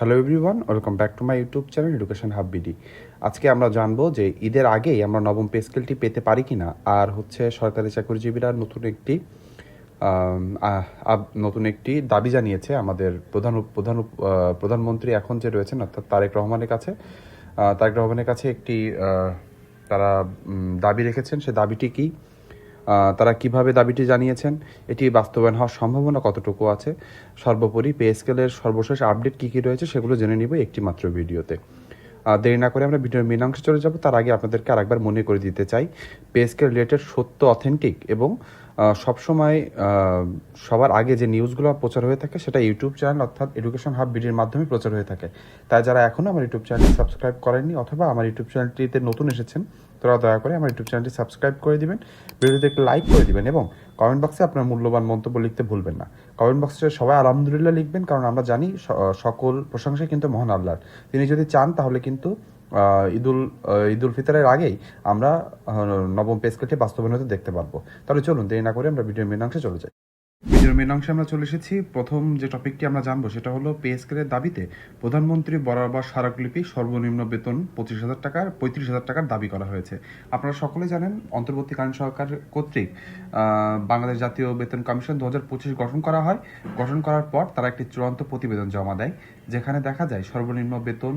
Hello everyone, welcome back to my YouTube channel education hub BD. আজকে আমরা জানবো যে ঈদের আগেই আমরা নবম পে স্কেলটি পেতে পারি কি না। আর সরকারি চাকরিজীবীরা নতুন একটি দাবি জানিয়েছে আমাদের প্রধানমন্ত্রী এখন যে রয়েছেন অর্থাৎ তারেক রহমানের কাছে একটি তারা দাবি রেখেছেন। সে দাবিটি কি, তারা কিভাবে দাবিটি জানিয়েছেন, এটি বাস্তবায়ন হওয়ার সম্ভাবনা কতটুকু আছে, সর্বোপরি পে স্কেলের সর্বশেষ আপডেট কী কী রয়েছে সেগুলো জেনে নিব একটি মাত্র ভিডিওতে। দেরি না করে আমরা ভিডিওর মেন অংশে চলে যাব। তার আগে আপনাদেরকে আরেকবার মনে করে দিতে চাই, পে স্কেল রিলেটেড সত্য, অথেন্টিক এবং সবসময় সবার আগে যে নিউজগুলো প্রচার হয়ে থাকে সেটা ইউটিউব চ্যানেল অর্থাৎ এডুকেশন হাব বিডির মাধ্যমে প্রচার হয়ে থাকে। তাই যারা এখনও আমার ইউটিউব চ্যানেলটি সাবস্ক্রাইব করেননি অথবা আমার ইউটিউব চ্যানেলটিতে নতুন এসেছেন, তারা দয়া করে আমার ইউটিউব চ্যানেলটি সাবস্ক্রাইব করে দিবেন, ভিডিওতে একটু লাইক করে দিবেন এবং কমেন্ট বক্সে আপনার মূল্যবান মন্তব্য লিখতে ভুলবেন না। কমেন্ট বক্সে সবাই আলহামদুলিল্লাহ লিখবেন, কারণ আমরা জানি সকল প্রশংসা কিন্তু মহান আল্লাহর। তিনি যদি চান তাহলে কিন্তু ঈদুল ফিতরের আগেই আমরা নবম পে স্কেলটি বাস্তবায়ন হতে দেখতে পারবো। তাহলে চলুন দেরি না করে আমরা ভিডিওর মেন অংশে চলে যাই। ভিডিওর মেন অংশে আমরা চলে এসেছি। প্রথম যে টপিকটি আমরা জানবো সেটা হলো পে স্কেলের দাবিতে প্রধানমন্ত্রী বরাবর স্মারকলিপি সর্বনিম্ন বেতন 35,000 টাকার দাবি করা হয়েছে। আপনারা সকলে জানেন অন্তর্বর্তীকালীন সরকার কর্তৃক বাংলাদেশ জাতীয় বেতন কমিশন 2025 গঠন করা হয়। গঠন করার পর তারা একটি চূড়ান্ত প্রতিবেদন জমা দেয়, যেখানে দেখা যায় সর্বনিম্ন বেতন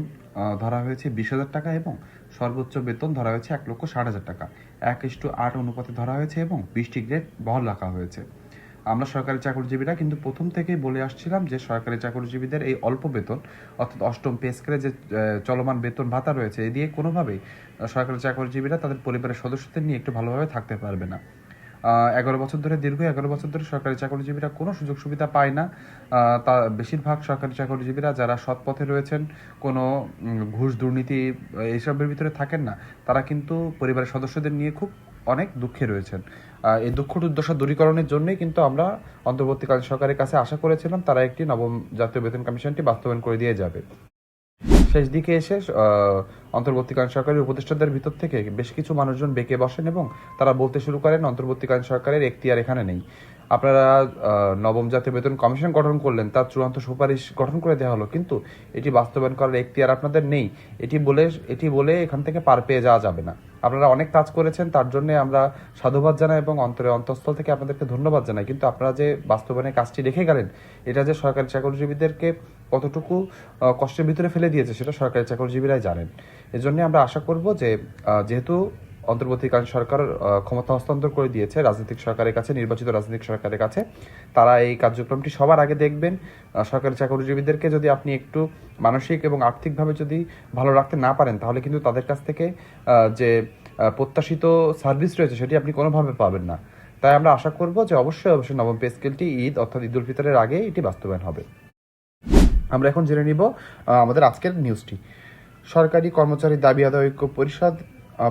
ধরা হয়েছে 20,000 টাকা এবং সর্বোচ্চ বেতন ধরা হয়েছে 1,60,000 টাকা। 1:8 অনুপাতে ধরা হয়েছে এবং 20টি গ্রেড বহাল রাখা হয়েছে। আমরা সরকারি চাকরিজীবীরা কিন্তু প্রথম থেকেই বলে আসছিলাম যে সরকারি চাকরিজীবীদের এই অল্প বেতন অর্থাৎ অষ্টম পে স্কেলে যে চলমান বেতন ভাতা রয়েছে, এ দিয়ে কোনোভাবেই সরকারি চাকরিজীবীরা তাদের পরিবারের সদস্যদের নিয়ে একটু ভালোভাবে থাকতে পারবে না। দীর্ঘ 11 বছর ধরে সরকারি চাকরিজীবীরা কোনো সুযোগ সুবিধা পায় না। তা বেশিরভাগ সরকারি চাকরিজীবীরা যারা সৎ পথে রয়েছেন, কোনো ঘুষ দুর্নীতি এইসবের ভিতরে থাকেন না, তারা কিন্তু পরিবারের সদস্যদের নিয়ে খুব অনেক দুঃখে রয়েছেন। এই দুঃখ দুর্দশা দূরীকরণের জন্যই কিন্তু আমরা অন্তর্বর্তীকালীন সরকারের কাছে আশা করেছিলাম তারা একটি নবম জাতীয় বেতন কমিশনটি বাস্তবায়ন করে দিয়ে যাবে। শেষ দিকে এসে অন্তর্বর্তীকালীন সরকারের উপদেষ্টাদের ভিতর থেকে বেশ কিছু মানুষজন বেঁকে বসেন এবং তারা বলতে শুরু করেন অন্তর্বর্তীকালীন সরকারের এখতিয়ার এখানে নেই। আপনারা নবম জাতীয় বেতন কমিশন গঠন করলেন, তার চূড়ান্ত সুপারিশ গঠন করে দেওয়া হলো, কিন্তু এটি বাস্তবায়ন করার এখতিয়ার আপনাদের নেই। এটি বলে এখান থেকে পার পেয়ে যাওয়া যাবে না। আপনারা অনেক কাজ করেছেন, তার জন্য আমরা সাধুবাদ জানাই এবং অন্তঃস্থল থেকে আপনাদেরকে ধন্যবাদ জানাই, কিন্তু আপনারা যে বাস্তবায়নের কাজটি রেখে গেলেন, এটা যে সরকারি চাকরিজীবীদেরকে কতটুকু কষ্টের ভিতরে ফেলে দিয়েছে সেটা সরকারি চাকরিজীবীরাই জানেন। এজন্য আমরা আশা করব যে যেহেতু অন্তর্বর্তীকালীন সরকার ক্ষমতা হস্তান্তর করে দিয়েছে রাজনৈতিক সরকারের কাছে, নির্বাচিত রাজনৈতিক সরকারের কাছে, তারা এই কার্যক্রমটি সবার আগে দেখবেন। সরকারি চাকরিজীবীদেরকে যদি আপনি একটু মানসিক এবং আর্থিকভাবে যদি ভালো রাখতে না পারেন, তাহলে কিন্তু তাদের কাছ থেকে যে প্রত্যাশিত সার্ভিস রয়েছে সেটি আপনি কোনোভাবে পাবেন না। তাই আমরা আশা করব যে অবশ্যই নবম পে স্কেলটি ঈদ অর্থাৎ ঈদুল ফিতরের আগে এটি বাস্তবায়ন হবে। আমরা এখন জেনে নিব আমাদের আজকের নিউজটি। সরকারি কর্মচারী দাবি আদায় ঐক্য পরিষদ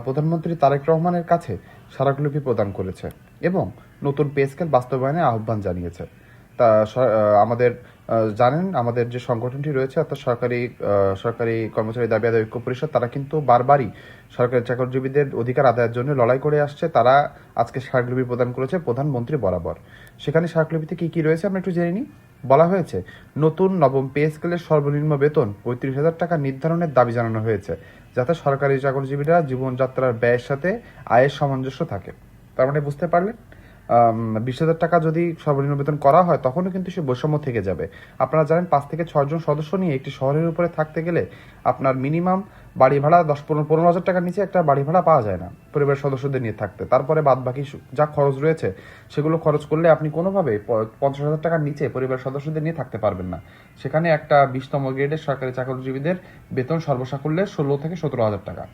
প্রধানমন্ত্রী তারেক রহমানের কাছে স্মারকলিপি প্রদান করেছে এবং নতুন পে স্কেল বাস্তবায়নে আহ্বান জানিয়েছে। তা আমাদের জানেন আমাদের যে সংগঠনটি রয়েছে অর্থাৎ সরকারি কর্মচারী দাবি আদায় ঐক্য পরিষদ, তারা কিন্তু বারবারই সরকারি চাকরিজীবীদের অধিকার আদায়ের জন্য লড়াই করে আসছে। তারা আজকে স্মারকলিপি প্রদান করেছে প্রধানমন্ত্রী বরাবর। সেখানে স্মারকলিপিতে কি কি রয়েছে আমরা একটু জেনে নিই। বলা হয়েছে, নতুন নবম পে স্কেলের সর্বনিম্ন বেতন 35,000 টাকা নির্ধারণের দাবি জানানো হয়েছে, যাতে সরকারি চাকরিজীবীরা জীবনযাত্রার ব্যয়ের সাথে আয়ের সামঞ্জস্য থাকে। তার মানে বুঝতে পারলেন, 20,000 টাকা যদি সর্বনিম্ন বেতন করা হয় তখনও কিন্তু সে বৈষম্য থেকে যাবে। আপনারা জানেন 5 থেকে 6 জন সদস্য নিয়ে একটি শহরের উপরে থাকতে গেলে আপনার মিনিমাম বাড়ি ভাড়া 10-15,000 টাকার নিচে একটা বাড়ি ভাড়া পাওয়া যায় না পরিবারের সদস্যদের নিয়ে থাকতে। তারপরে বাদ বাকি যা খরচ রয়েছে সেগুলো খরচ করলে আপনি কোনোভাবে 50,000 টাকার নিচে পরিবারের সদস্যদের নিয়ে থাকতে পারবেন না। সেখানে একটা 20তম গ্রেডের সরকারি চাকরিজীবীদের বেতন সর্বসাকুল্যে 16 থেকে 17,000 টাকা।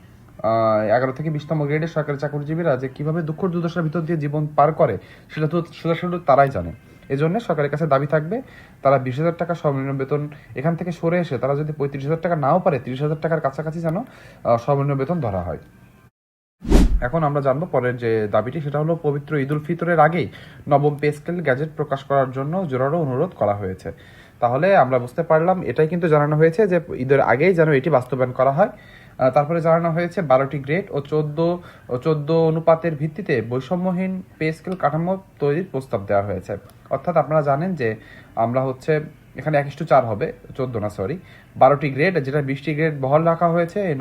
11 থেকে 20তম গ্রেডের সরকারি চাকরিজীবীরা যে কিভাবে দুঃখ দুর্দশার ভিতর দিয়ে জীবন পার করে সেটা তো শুধু তারাই জানে। এজন্য সরকারের কাছে দাবি থাকবে তারা 20,000 টাকা সর্বনিম্ন বেতন এখান থেকে সরে এসে তারা যদি 35,000 টাকা নাও পারে 30,000 টাকার কাছাকাছি যেন সর্বনিম্ন বেতন ধরা হয়। এখন আমরা জানবো পরের যে দাবিটি, সেটা হলো পবিত্র ঈদুল ফিতরের আগেই নবম পে স্কেল গ্যাজেট প্রকাশ করার জন্য জোরালো অনুরোধ করা হয়েছে। তাহলে আমরা বুঝতে পারলাম এটাই কিন্তু জানানো হয়েছে যে ঈদের আগেই যেন এটি বাস্তবায়ন করা হয়। তারপরে জানানো হয়েছে 12টি গ্রেড ও 14 অনুপাতের ভিত্তিতে বৈষম্যহীন পে স্কেল কাঠামো তৈরির প্রস্তাব দেওয়া হয়েছে। অর্থাৎ আপনারা জানেন যে আমরা এখানে 1:4 হবে, 14 না সরি, 12টি গ্রেড, যেটা 20টি গ্রেড বহাল রাখা হয়েছে। এই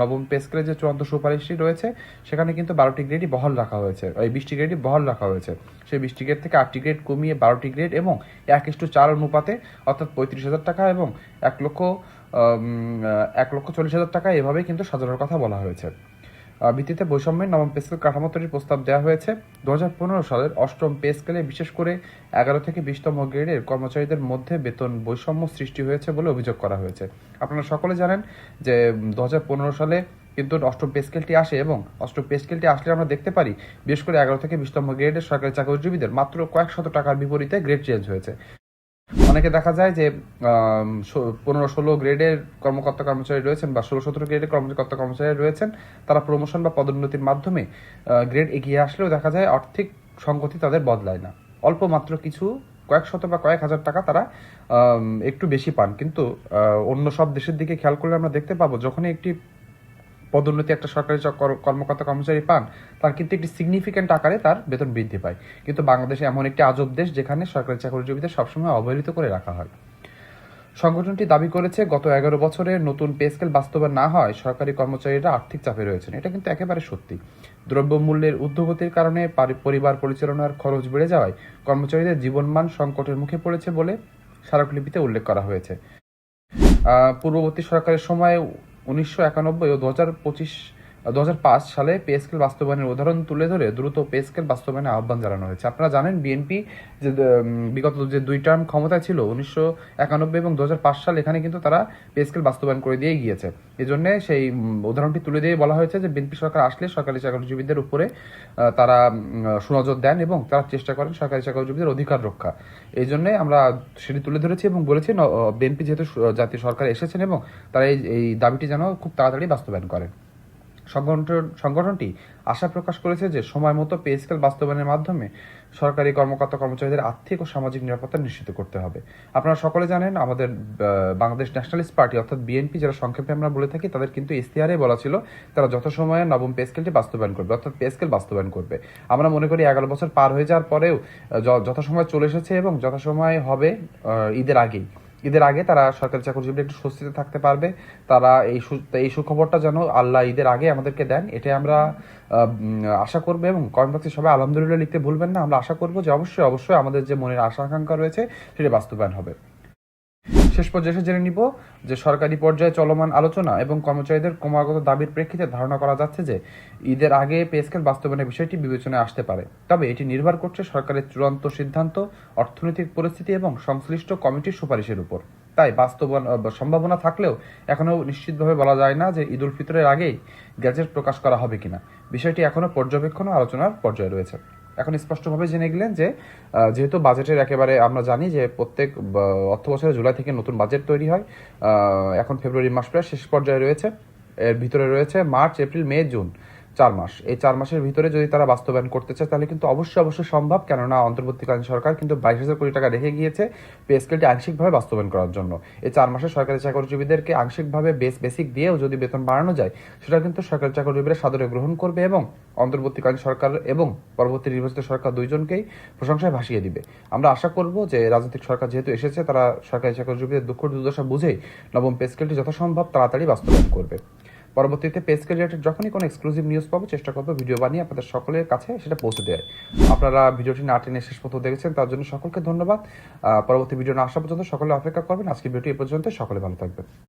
নবম পে স্কেলে যে চূড়ান্ত সুপারিশটি রয়েছে সেখানে কিন্তু 12টি গ্রেডই বহাল রাখা হয়েছে, এই 20টি গ্রেডই বহাল রাখা হয়েছে। সেই 20টি গ্রেড থেকে 8টি গ্রেড কমিয়ে 12টি গ্রেড এবং 1:4 অনুপাতে, অর্থাৎ 35,000 টাকা এবং 1,40,000 টাকা এভাবেই কিন্তু সাজানোর কথা বলা হয়েছে। ভিত্তিতে বৈষম্যের নবম পে স্কেল কাঠামো তৈরির প্রস্তাব দেওয়া হয়েছে। 2015 সালের অষ্টম পে স্কেলে বিশেষ করে 11 থেকে 20তম গ্রেডের কর্মচারীদের মধ্যে বেতন বৈষম্য সৃষ্টি হয়েছে বলে অভিযোগ করা হয়েছে। আপনারা সকলে জানেন যে 2015 সালে কিন্তু অষ্টম পে স্কেলটি আসে এবং অষ্টম পে স্কেলটি আসলে আমরা দেখতে পারি বিশেষ করে 11 থেকে 20তম গ্রেডের সরকারি চাকরিজীবীদের মাত্র কয়েক শত টাকার বিপরীতে গ্রেড চেঞ্জ হয়েছে। অনেকে দেখা যায় যে 15-16 গ্রেডের কর্মকর্তা কর্মচারী রয়েছেন বা 16-17 গ্রেডের কর্মকর্তা কর্মচারী রয়েছেন, তারা প্রমোশন বা পদোন্নতির মাধ্যমে গ্রেড এগিয়ে আসলেও দেখা যায় আর্থিক সংগতি তাদের বদলায় না। অল্প মাত্র কিছু কয়েক শত বা কয়েক হাজার টাকা তারা একটু বেশি পান, কিন্তু অন্য সব দেশের দিকে খেয়াল করলে আমরা দেখতে পাবো যখনই একটি পদোন্নতি একটা সরকারি কর্মকর্তা কর্মচারী পান, তার কিন্তু একটি সিগনিফিক্যান্ট আকারে তার বেতন বৃদ্ধি পায়। কিন্তু বাংলাদেশে এমন একটি আজব দেশ যেখানে সরকারি চাকরিজীবীদের সবসময় অবহেলিত করে রাখা হয়। সংগঠনটি দাবি করেছে গত 11 বছরে নতুন পে স্কেল বাস্তবায়ন না হয় সরকারি কর্মচারীরা আর্থিক চাপে রয়েছেন। এটা কিন্তু একেবারে সত্যি। দ্রব্যমূল্যের ঊর্ধ্বগতির কারণে পরিবার পরিচালনার খরচ বেড়ে যাওয়ায় কর্মচারীদের জীবনমান সংকটের মুখে পড়েছে বলে স্মারকলিপিতে উল্লেখ করা হয়েছে। পূর্ববর্তী সরকারের সময় 1991 ও 2005 সালে পে স্কেল বাস্তবায়নের উদাহরণ তুলে ধরে দ্রুত পে স্কেল বাস্তবায়নের আহ্বান জানানো হয়েছে। আপনারা জানেন বিএনপি যে বিগত যে 2 টার্ম ক্ষমতায় ছিল 1991 এবং 2005 সাল, এখানে কিন্তু তারা পে স্কেল বাস্তবায়ন করে দিয়ে গিয়েছে। এই জন্য সেই উদাহরণটি তুলে দিয়ে বলা হয়েছে যে বিএনপি সরকার আসলে সরকারি চাকরিজীবীদের উপরে তারা সুনজর দেন এবং তারা চেষ্টা করেন সরকারি চাকরিজীবীদের অধিকার রক্ষা। এই জন্য আমরা সেটি তুলে ধরেছি এবং বলেছি বিএনপি যেহেতু জাতীয় সরকার এসেছেন এবং তারা এই দাবিটি যেন খুব তাড়াতাড়ি বাস্তবায়ন করেন। সংগঠনটি আশা প্রকাশ করেছে যে সময় মতো পে স্কেল বাস্তবায়নের মাধ্যমে সরকারি কর্মকর্তা কর্মচারীদের আর্থিক ও সামাজিক নিরাপত্তা নিশ্চিত করতে হবে। আপনারা সকলে জানেন আমাদের বাংলাদেশ ন্যাশনালিস্ট পার্টি অর্থাৎ বিএনপি, যারা সংক্ষেপে আমরা বলে থাকি, তাদের কিন্তু ইশতেহারে বলা ছিল তারা যথাসময়ে নবম পে স্কেলটি বাস্তবায়ন করবে, অর্থাৎ পে স্কেল বাস্তবায়ন করবে। আমরা মনে করি 11 বছর পার হয়ে যাওয়ার পরেও যথাসময় চলে এসেছে এবং যথাসময় হবে ঈদের আগে তারা সরকারি চাকরিজীবীরা একটু স্বস্তিতে থাকতে পারবে। তারা এই সুখবরটা যেন আল্লাহ ঈদের আগে আমাদেরকে দেন, এটাই আমরা আশা করবো। এবং কমেন্ট বক্সে সবাই আলহামদুলিল্লাহ লিখতে ভুলবেন না। আমরা আশা করবো যে অবশ্যই আমাদের যে মনের আশা আকাঙ্ক্ষা রয়েছে সেটা বাস্তবায়ন হবে। শেষ পর্যায়ে জেনে নিব যে সরকারি পর্যায়ে চলমান আলোচনা এবং কর্মচারীদের ক্রমাগত দাবির প্রেক্ষিতে ধারণা করা যাচ্ছে যে ঈদের আগে পে স্কেল বাস্তবায়নের বিষয়টি বিবেচনায় আসতে পারে। তবে এটি নির্ভর করছে সরকারের চূড়ান্ত সিদ্ধান্ত, অর্থনৈতিক পরিস্থিতি এবং সংশ্লিষ্ট কমিটির সুপারিশের উপর। তাই সম্ভাবনা থাকলেও এখনো নিশ্চিতভাবে বলা যায় না যে ঈদ উল ফিতরের আগেই গ্যাজেট প্রকাশ করা হবে কিনা। বিষয়টি এখনো পর্যবেক্ষণ ও আলোচনার পর্যায়ে রয়েছে। এখন স্পষ্টভাবে জেনে গেলেন যে যেহেতু বাজেটের একেবারে আমরা জানি যে প্রত্যেক অর্থ বছরে জুলাই থেকে নতুন বাজেট তৈরি হয়। এখন ফেব্রুয়ারি মাস প্রায় শেষ পর্যায়ে রয়েছে, এর ভিতরে রয়েছে মার্চ, এপ্রিল, মে, জুন, 4 মাস। এই 4 মাসের ভিতরে যদি তারা বাস্তবায়ন করতে চায় তাহলে কিন্তু অবশ্যই সম্ভব, কেননা অন্তর্বর্তীকালীন সরকার কিন্তু 22,000 কোটি টাকা রেখে গিয়েছে পে স্কেলটি আংশিকভাবে বাস্তবায়ন করার জন্য। এই 4 মাসে সরকারি চাকরিজীবীদেরকে আংশিকভাবে বেসিক দিয়েও যদি বেতন বাড়ানো যায় সেটা কিন্তু সরকারি চাকরিজীবীরা সাদরে গ্রহণ করবে এবং অন্তর্বর্তীকালীন সরকার এবং পরবর্তী নির্বাচিত সরকার দুইজনকেই প্রশংসায় ভাসিয়ে দিবে। আমরা আশা করব যে রাজনৈতিক সরকার যেহেতু এসেছে তারা সরকারি চাকরিজীবীদের দুঃখ দুর্দশা বুঝেই নবম পে স্কেলটি যথাসম্ভব তাড়াতাড়ি বাস্তবায়ন করবে। পরবর্তীতে পে স্কেল রিলেটেড যখনই কোনো এক্সক্লুসিভ নিউজ পাবো চেষ্টা করবো ভিডিও বানিয়ে আপনাদের সকলের কাছে সেটা পৌঁছে দেয়। আপনারা ভিডিওটি না টেনে শেষ পর্যন্ত দেখেছেন তার জন্য সকলকে ধন্যবাদ। পরবর্তী ভিডিও না আসা পর্যন্ত সকলে অপেক্ষা করবেন। আজকে ভিডিওটি এ পর্যন্ত, সকলে ভালো থাকবেন।